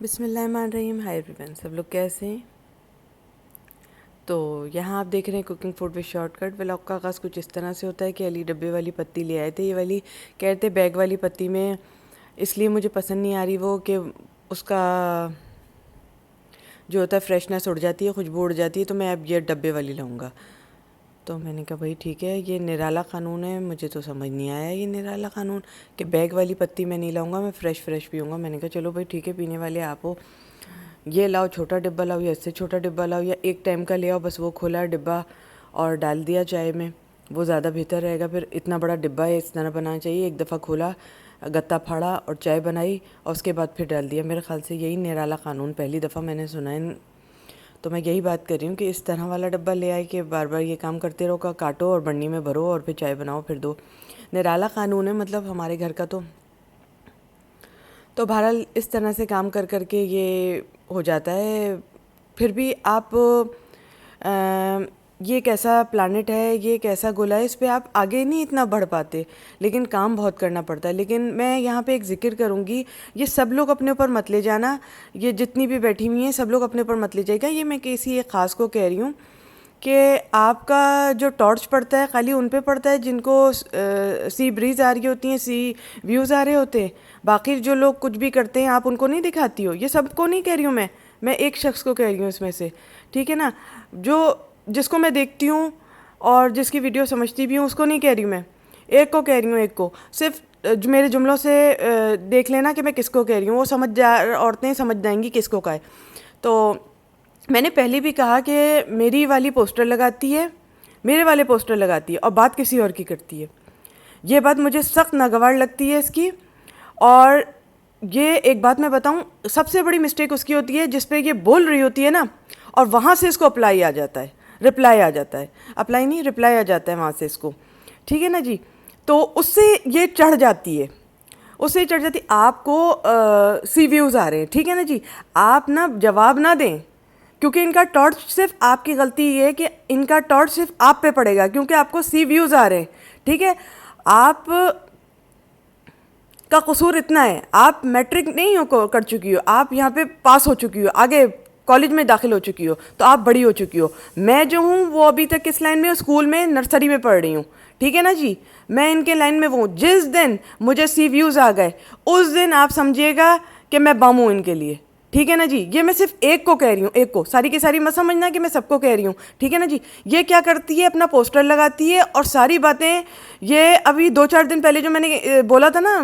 بسم اللہ الرحمن الرحیم. ہائی ایوریون، سب لوگ کیسے ہیں؟ تو یہاں آپ دیکھ رہے ہیں cooking food with shortcut. Vlog کا آغاز کچھ اس طرح سے ہوتا ہے کہ علی ڈبے والی پتی لے آئے تھے. یہ والی کہتے ہیں بیگ والی پتی میں اس لیے مجھے پسند نہیں آ رہی وہ کہ اس کا جو ہوتا ہے فریشنس اڑ جاتی ہے، خوشبو اڑ جاتی ہے، تو میں اب یہ ڈبے والی لاؤں گا. تو میں نے کہا بھائی ٹھیک ہے، یہ نرالا قانون ہے. مجھے تو سمجھ نہیں آیا یہ نرالا قانون کہ بیگ والی پتی میں نہیں لاؤں گا، میں فریش پیوں گا. میں نے کہا چلو بھائی ٹھیک ہے، پینے والے آپ ہو، یہ لاؤ، چھوٹا ڈبہ لاؤ یا اس سے چھوٹا ڈبہ لاؤ یا ایک ٹائم کا لے آؤ، بس وہ کھولا ڈبہ اور ڈال دیا چائے میں، وہ زیادہ بہتر رہے گا. پھر اتنا بڑا ڈبہ ہے، اس طرح بنانا چاہیے. ایک دفعہ کھولا، گتا پھاڑا اور چائے بنائی اور اس کے بعد پھر ڈال دیا. میرے خیال سے یہی نرالا قانون پہلی دفعہ میں نے سنا ہے. تو میں یہی بات کر رہی ہوں کہ اس طرح والا ڈبہ لے آئے کہ بار بار یہ کام کرتے رہو، کا کاٹو اور بنی میں بھرو اور پھر چائے بناؤ پھر دو. نرالا قانون ہے مطلب ہمارے گھر کا. تو بہرحال اس طرح سے کام کر کر کے یہ ہو جاتا ہے. پھر بھی آپ یہ کیسا پلانٹ ہے، یہ کیسا گولا ہے، اس پہ آپ آگے نہیں اتنا بڑھ پاتے، لیکن کام بہت کرنا پڑتا ہے. لیکن میں یہاں پہ ایک ذکر کروں گی، یہ سب لوگ اپنے اوپر مت لے جانا، یہ جتنی بھی بیٹھی ہوئی ہیں سب لوگ اپنے اوپر مت لے جائے گا. یہ میں کسی ایک خاص کو کہہ رہی ہوں کہ آپ کا جو ٹارچ پڑتا ہے خالی ان پہ پڑتا ہے جن کو سی بریز آ رہی ہوتی ہیں، سی ویوز آ رہے ہوتے ہیں. باقی جو لوگ کچھ بھی کرتے ہیں آپ ان کو نہیں دکھاتی ہو. یہ سب کو نہیں کہہ رہی ہوں میں ایک شخص کو کہہ رہی ہوں اس میں سے، ٹھیک ہے نا، جس کو میں دیکھتی ہوں اور جس کی ویڈیو سمجھتی بھی ہوں اس کو نہیں کہہ رہی ہوں. میں ایک کو کہہ رہی ہوں، ایک کو صرف میرے جملوں سے دیکھ لینا کہ میں کس کو کہہ رہی ہوں. وہ عورتیں سمجھ جائیں گی کس کو کا ہے. تو میں نے پہلے بھی کہا کہ میری والی پوسٹر لگاتی ہے، میرے والے پوسٹر لگاتی ہے اور بات کسی اور کی کرتی ہے. یہ بات مجھے سخت ناگوار لگتی ہے اس کی. اور یہ ایک بات میں بتاؤں، سب سے بڑی مسٹیک اس کی ہوتی ہے جس پہ یہ بول رہی ہوتی ہے نا اور وہاں سے اس کو رپلائی آ جاتا ہے وہاں سے اس کو، ٹھیک ہے نا جی. تو اس سے یہ چڑھ جاتی ہے، آپ کو سی ویوز آ رہے ہیں، ٹھیک ہے نا جی. آپ نا جواب نہ دیں، کیونکہ ان کا ٹارچ صرف آپ کی غلطی یہ ہے کہ ان کا ٹارچ صرف آپ پہ پڑے گا کیونکہ آپ کو سی ویوز آ رہے ہیں، ٹھیک ہے. آپ کا قصور اتنا ہے، آپ میٹرک نہیں کر چکی ہو، آپ یہاں پہ پاس ہو چکی ہو، آگے کالج میں داخل ہو چکی ہو، تو آپ بڑی ہو چکی ہو. میں جو ہوں وہ ابھی تک کس لائن میں، اسکول میں نرسری میں پڑھ رہی ہوں، ٹھیک ہے نا جی. میں ان کے لائن میں وہ ہوں. جس دن مجھے سی ویوز آ گئے اس دن آپ سمجھیے گا کہ میں بم ہوں ان کے لیے، ٹھیک ہے نا جی. یہ میں صرف ایک کو کہہ رہی ہوں، ایک کو، ساری کی ساری مت سمجھنا کہ میں سب کو کہہ رہی ہوں، ٹھیک ہے نا جی. یہ کیا کرتی ہے، اپنا پوسٹر لگاتی ہے اور ساری باتیں. یہ ابھی 2-4 دن پہلے جو میں نے بولا تھا نا،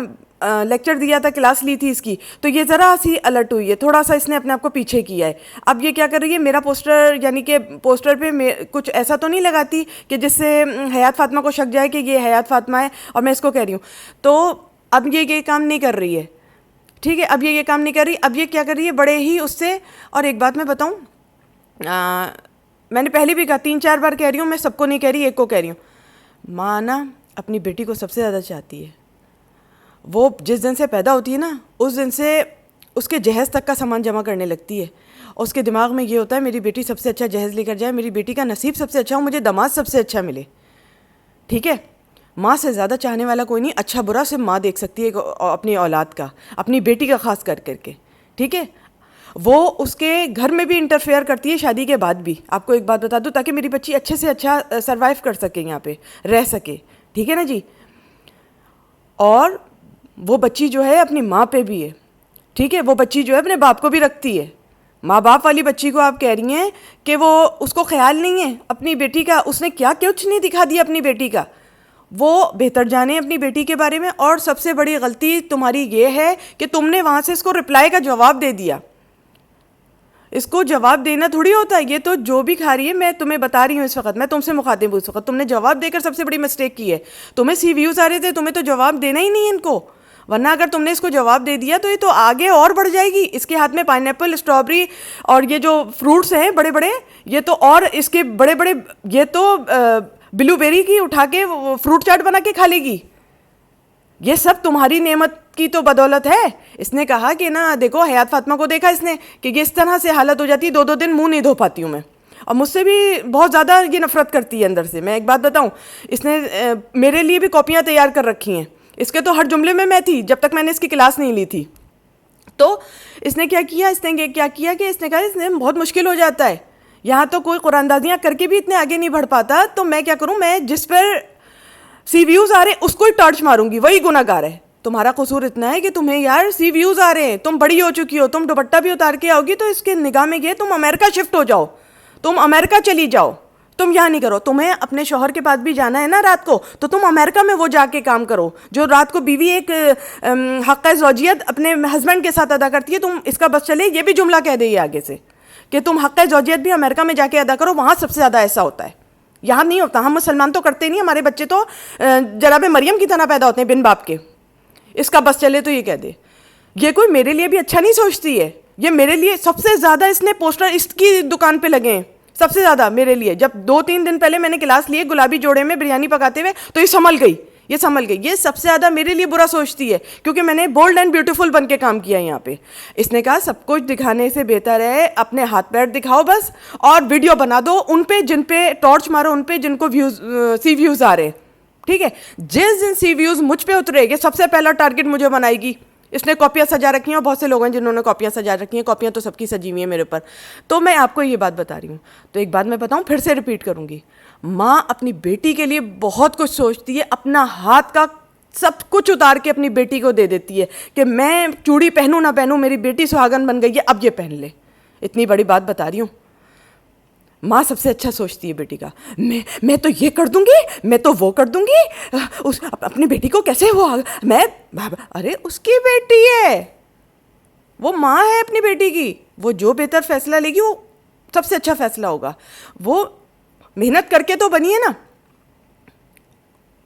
لیکچر دیا تھا، کلاس لی تھی اس کی، تو یہ ذرا سی الرٹ ہوئی ہے، تھوڑا سا اس نے اپنے آپ کو پیچھے کیا ہے. اب یہ کیا کر رہی ہے، میرا پوسٹر یعنی کہ پوسٹر پہ کچھ ایسا تو نہیں لگاتی کہ جس سے حیات فاطمہ کو شک جائے کہ یہ حیات فاطمہ ہے اور میں اس کو کہہ رہی ہوں. تو اب یہ کام نہیں کر رہی ہے، ٹھیک ہے. اب یہ کام نہیں کر رہی. اب یہ کیا کر رہی ہے، بڑے ہی اس سے. اور ایک بات میں بتاؤں، میں نے پہلے بھی کہا، 3-4 بار کہہ رہی ہوں، میں سب کو نہیں کہہ رہی، ایک کو کہہ رہی ہوں. ماں نا اپنی بیٹی کو سب سے زیادہ چاہتی ہے. وہ جس دن سے پیدا ہوتی ہے نا اس دن سے اس کے جہیز تک کا سامان جمع کرنے لگتی ہے. اور اس کے دماغ میں یہ ہوتا ہے میری بیٹی سب سے اچھا جہیز لے کر جائے، میری بیٹی کا نصیب سب سے اچھا ہو، مجھے داماد سب سے اچھا ملے، ٹھیک ہے. ماں سے زیادہ چاہنے والا کوئی نہیں. اچھا برا صرف ماں دیکھ سکتی ہے اپنی اولاد کا، اپنی بیٹی کا خاص کر کے، ٹھیک ہے. وہ اس کے گھر میں بھی انٹرفیئر کرتی ہے شادی کے بعد بھی. آپ کو ایک بات بتا دوں تاکہ میری بچی اچھے سے اچھا سروائیو کر سکے، یہاں پہ رہ سکے، ٹھیک ہے نا جی. اور وہ بچی جو ہے اپنی ماں پہ بھی ہے، ٹھیک ہے. وہ بچی جو ہے اپنے باپ کو بھی رکھتی ہے. ماں باپ والی بچی کو آپ کہہ رہی ہیں کہ وہ اس کو خیال نہیں ہے اپنی بیٹی کا، اس نے کیا کچھ نہیں دکھا دیا اپنی بیٹی کا. وہ بہتر جانے اپنی بیٹی کے بارے میں. اور سب سے بڑی غلطی تمہاری یہ ہے کہ تم نے وہاں سے اس کو رپلائی کا جواب دے دیا. اس کو جواب دینا تھوڑی ہوتا ہے. یہ تو جو بھی کھا رہی ہے، میں تمہیں بتا رہی ہوں اس وقت، میں تم سے مخاطب ہوں اس وقت. تم نے جواب دے کر سب سے بڑی مسٹیک کی ہے. تمہیں سی ویوز آ رہے تھے، تمہیں تو جواب دینا ہی نہیں ہے ان کو. ورنہ اگر تم نے اس کو جواب دے دیا تو یہ تو آگے اور بڑھ جائے گی. اس کے ہاتھ میں پائن ایپل، اسٹرابری اور یہ جو فروٹس ہیں بڑے بڑے، یہ تو اور اس کے بڑے بڑے، یہ تو بلو بیری کی اٹھا کے فروٹ چاٹ بنا کے کھا لے گی. یہ سب تمہاری نعمت کی تو بدولت ہے. اس نے کہا کہ نا دیکھو، حیات فاطمہ کو دیکھا اس نے کہ یہ اس طرح سے حالت ہو جاتی ہے، 2 دن منہ نہیں دھو پاتی ہوں میں. اور مجھ سے بھی بہت زیادہ یہ نفرت کرتی ہے اندر سے. میں ایک بات بتاؤں، اس نے میرے لیے بھی کاپیاں تیار کر رکھی ہیں. اس کے تو ہر جملے میں تھی جب تک میں نے اس کی کلاس نہیں لی تھی. تو اس نے کیا کیا کہ اس نے کہا اس نے بہت مشکل ہو جاتا ہے, یہاں تو کوئی قرآن دازیاں کر کے بھی اتنے آگے نہیں بڑھ پاتا, تو میں کیا کروں, میں جس پر سی ویوز آ رہے ہیں اس کو ہی ٹارچ ماروں گی, وہی گناہ گار ہے. تمہارا قصور اتنا ہے کہ تمہیں یار سی ویوز آ رہے ہیں, تم بڑی ہو چکی ہو, تم دوپٹہ بھی اتار کے آؤ گی تو اس کے نگاہ میں یہ تم امریکہ شفٹ ہو جاؤ, تم امریکہ چلی جاؤ, تم یہاں نہیں کرو. تمہیں اپنے شوہر کے پاس بھی جانا ہے نا رات کو, تو تم امریکہ میں وہ جا کے کام کرو جو رات کو بیوی ایک حق زوجیت اپنے ہسبینڈ کے ساتھ ادا کرتی ہے. تم اس کا بس چلے, یہ بھی جملہ کہہ دے آگے سے کہ تم حق زوجیت بھی امریکہ میں جا کے ادا کرو, وہاں سب سے زیادہ ایسا ہوتا ہے, یہاں نہیں ہوتا. ہم مسلمان تو کرتے نہیں, ہمارے بچے تو جناب مریم کی طرح پیدا ہوتے ہیں بن باپ کے. اس کا بس چلے تو یہ کہہ دے. یہ کوئی میرے لیے بھی اچھا نہیں سوچتی ہے, یہ میرے لیے سب سے زیادہ اس نے پوسٹر اس کی دکان پہ لگے ہیں, سب سے زیادہ میرے لیے. جب 2-3 دن پہلے میں نے کلاس لیے گلابی جوڑے میں بریانی پکاتے ہوئے, تو یہ سنبھل گئی. یہ سب سے زیادہ میرے لیے برا سوچتی ہے, کیونکہ میں نے بولڈ اینڈ بیوٹیفل بن کے کام کیا یہاں پہ. اس نے کہا سب کچھ دکھانے سے بہتر ہے اپنے ہاتھ پیر دکھاؤ بس, اور ویڈیو بنا دو ان پہ جن پہ ٹارچ مارو, ان پہ جن کو سی ویوز آ رہے ہیں. ٹھیک ہے, جس دن سی ویوز مجھ پہ اترے گی سب سے پہلا ٹارگٹ مجھے بنائے گی. اس نے کاپیاں سجا رکھی ہیں, اور بہت سے لوگ ہیں جنہوں نے کاپیاں سجا رکھی ہیں, کاپیاں تو سب کی سجی ہوئی ہیں میرے اوپر. تو میں آپ کو یہ بات بتا رہی ہوں. تو ایک بات میں بتاؤں, پھر سے ریپیٹ کروں گی, ماں اپنی بیٹی کے لیے بہت کچھ سوچتی ہے, اپنا ہاتھ کا سب کچھ اتار کے اپنی بیٹی کو دے دیتی ہے کہ میں چوڑی پہنوں نہ پہنوں, میری بیٹی سہاگن بن گئی ہے, اب یہ پہن لے. اتنی بڑی بات بتا رہی ہوں. ماں سب سے اچھا سوچتی ہے بیٹی کا, میں تو یہ کر دوں گی, میں تو وہ کر دوں گی, اپنی بیٹی کو کیسے ہوا میں, ارے اس کی بیٹی ہے, وہ ماں ہے اپنی بیٹی کی, وہ جو بہتر فیصلہ لے گی وہ سب سے اچھا فیصلہ ہوگا. وہ محنت کر کے تو بنی ہے نا,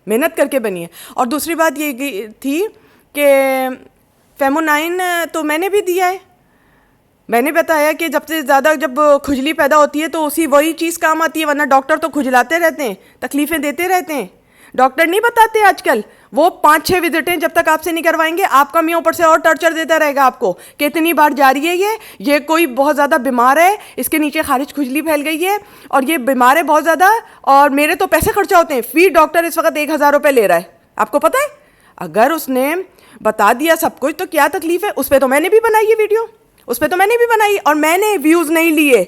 محنت کر کے بنی ہے. اور دوسری بات یہ تھی کہ فیمونائن تو میں نے بھی دیا ہے. میں نے بتایا کہ جب سے زیادہ جب کھجلی پیدا ہوتی ہے تو وہی چیز کام آتی ہے, ورنہ ڈاکٹر تو کھجلاتے رہتے ہیں, تکلیفیں دیتے رہتے ہیں. ڈاکٹر نہیں بتاتے آج کل, وہ 5-6 وزٹیں جب تک آپ سے نہیں کروائیں گے, آپ کا میاں اوپر سے اور ٹارچر دیتا رہے گا آپ کو کہ اتنی بار جا رہی ہے یہ کوئی بہت زیادہ بیمار ہے, اس کے نیچے خارج کھجلی پھیل گئی ہے, اور یہ بیمار ہے بہت زیادہ, اور میرے تو پیسے خرچہ ہوتے ہیں. فی ڈاکٹر اس وقت 1000 روپے لے رہا ہے, آپ کو پتہ ہے. اگر اس نے بتا دیا سب کچھ تو کیا تکلیف ہے. اس پہ تو میں نے بھی بنائی یہ ویڈیو, اس پہ تو میں نے بھی بنائی, اور میں نے ویوز نہیں لیے,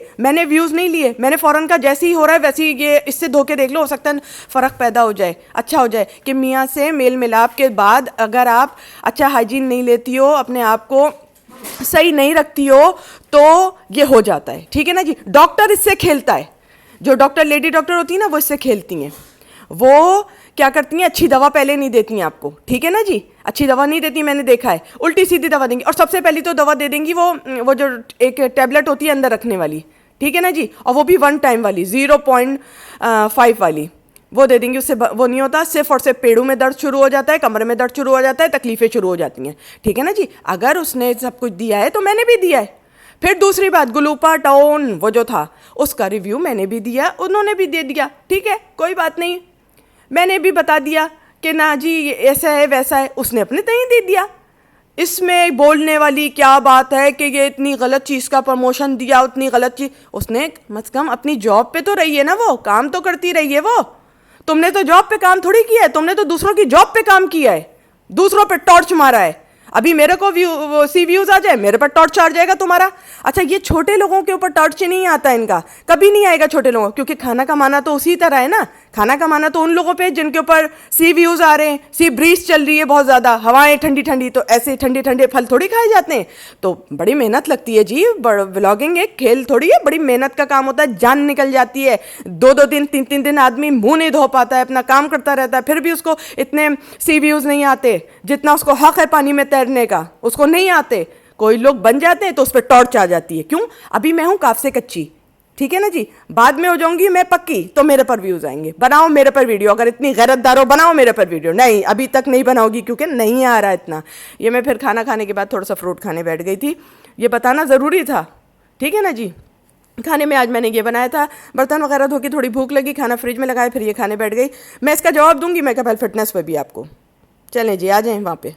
میں نے فوراً کا جیسے ہی ہو رہا ہے ویسے ہی یہ اس سے دھوکے دیکھ لو, ہو سکتا ہے فرق پیدا ہو جائے, اچھا ہو جائے. کہ میاں سے میل ملاپ کے بعد اگر آپ اچھا ہائیجین نہیں لیتی ہو, اپنے آپ کو صحیح نہیں رکھتی ہو, تو یہ ہو جاتا ہے. ٹھیک ہے نا جی. ڈاکٹر اس سے کھیلتا ہے, جو ڈاکٹر لیڈی ڈاکٹر ہوتی ہیں نا وہ اس سے کھیلتی ہیں. وہ کیا کرتی ہیں, اچھی دوا پہلے نہیں دیتی ہیں آپ کو. ٹھیک ہے نا جی, اچھی دوا نہیں دیتی, میں نے دیکھا ہے, الٹی سیدھی دوا دیں گی. اور سب سے پہلی تو دوا دے دیں گی وہ جو ایک ٹیبلٹ ہوتی ہے اندر رکھنے والی, ٹھیک ہے نا جی, اور وہ بھی 1 ٹائم والی 0.5 والی, وہ دے دیں گی. اس سے وہ نہیں ہوتا, صرف اور صرف پیڑوں میں درد شروع ہو جاتا ہے, کمرے میں درد شروع ہو جاتا ہے, تکلیفیں شروع ہو جاتی ہیں. ٹھیک ہے نا جی. اگر اس نے سب کچھ دیا ہے تو میں نے بھی دیا ہے. پھر دوسری بات, گلوپا ٹاؤن وہ جو تھا اس کا ریویو میں نے بھی دیا, انہوں نے بھی دے دیا. ٹھیک ہے, کوئی بات نہیں, میں نے بھی بتا دیا کہ نا جی ایسا ہے ویسا ہے, اس نے اپنے تئیں دے دیا. اس میں بولنے والی کیا بات ہے کہ یہ اتنی غلط چیز کا پروموشن دیا, اتنی غلط چیز. اس نے کم از کم اپنی جاب پہ تو رہی ہے نا, وہ کام تو کرتی رہی ہے. وہ تم نے تو جاب پہ کام تھوڑی کیا ہے, تم نے تو دوسروں کی جاب پہ کام کیا ہے, دوسروں پہ ٹارچ مارا ہے. ابھی میرے کو سی ویوز آ جائے, میرے پر ٹارچ آ جائے گا تمہارا. اچھا, یہ چھوٹے لوگوں کے اوپر ٹارچ نہیں آتا ان کا, کبھی نہیں آئے گا چھوٹے لوگوں, کیونکہ کھانا کمانا تو اسی طرح ہے نا. کھانا کمانا تو ان لوگوں پہ جن کے اوپر سی ویوز آ رہے ہیں, سی بریز چل رہی ہے بہت زیادہ, ہوائیں ٹھنڈی ٹھنڈی, تو ایسے ٹھنڈے ٹھنڈے پھل تھوڑی کھائے جاتے ہیں. تو بڑی محنت لگتی ہے جی, ولاگنگ ایک کھیل تھوڑی ہے, بڑی محنت کا کام ہوتا ہے, جان نکل جاتی ہے. 2-2 دن 3-3 دن آدمی منہ نہیں دھو پاتا ہے, اپنا کام کرتا رہتا ہے, پھر بھی اس کو اتنے سی ویوز نہیں آتے جتنا اس کو حق ہے پانی میں تیرنے کا, اس کو نہیں آتے. کوئی لوگ بن جاتے ہیں تو اس پہ ٹارچ آ جاتی ہے. کیوں؟ ابھی میں ہوں کاف سے کچی, ٹھیک ہے نا جی. بعد میں ہو جاؤں گی میں پکی تو میرے پر ویوز آئیں گے. بناؤ میرے پر ویڈیو, اگر اتنی غیرت دار ہو بناؤ میرے پر ویڈیو. نہیں, ابھی تک نہیں بناؤ گی کیونکہ نہیں آ رہا اتنا. یہ میں پھر کھانا کھانے کے بعد تھوڑا سا فروٹ کھانے بیٹھ گئی تھی, یہ بتانا ضروری تھا. ٹھیک ہے نا جی. کھانے میں آج میں نے یہ بنایا تھا, برتن وغیرہ دھو کے تھوڑی بھوک لگی, کھانا فریج میں لگایا, پھر یہ کھانے بیٹھ گئی. میں اس کا جواب دوں گی, میں کہا پہلے فٹنس پہ بھی آپ کو. چلیں جی, آ جائیں وہاں پہ.